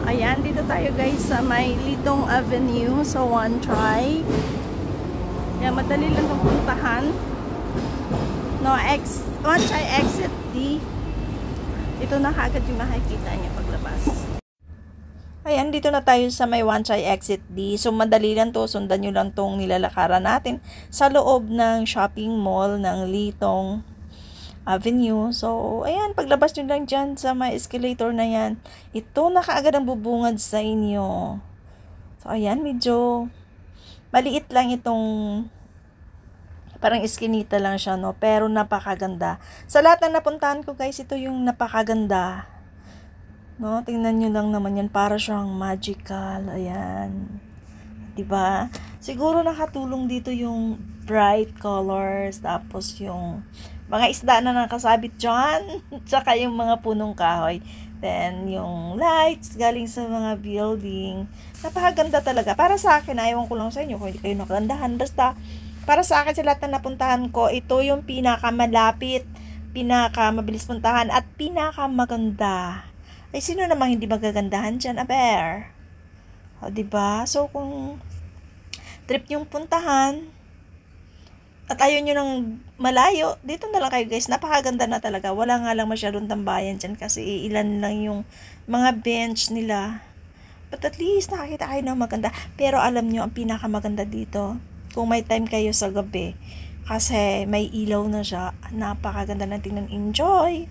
Ayan, dito tayo guys sa may Litong Avenue sa One Try. Yan, madali lang itong puntahan. No, One Try exit D. Ito na kagad yung makikita niyo paglabas. Ayan, dito na tayo sa may One Try exit D. So, madali lang to. Sundan nyo lang tong nilalakaran natin sa loob ng shopping mall ng Litong Avenue. So, ayan, paglabas nyo lang dyan sa may escalator na yan, ito na kaagad ang bubungad sa inyo. So, ayan, medyo maliit lang itong parang eskinita lang siya, no? Pero napakaganda. Sa lahat na napuntahan ko, guys, ito yung napakaganda. No? Tingnan nyo lang naman yan. Para siyang magical. Ayan. Diba? Siguro nakatulong dito yung bright colors. Tapos yung mga isda na nakasabit dyan. Tsaka yung mga punong kahoy. Then, yung lights galing sa mga building. Napakaganda talaga. Para sa akin, ayaw ko lang sa inyo kung hindi kayo nakagandahan. Basta, para sa akin, sa lahat na napuntahan ko, ito yung pinakamalapit, pinakamabilis puntahan, at pinakamaganda. Ay, sino namang hindi magagandahan dyan, aber? O, diba? So, kung trip yung puntahan, at ayaw nyo ng malayo, dito na lang kayo guys. Napakaganda na talaga. Wala nga lang masyadong tambayan dyan kasi ilan lang yung mga bench nila. But at least nakakita kayo ng maganda. Pero alam nyo, ang pinakamaganda dito, kung may time kayo sa gabi, kasi may ilaw na siya, napakaganda na tingnan. Enjoy!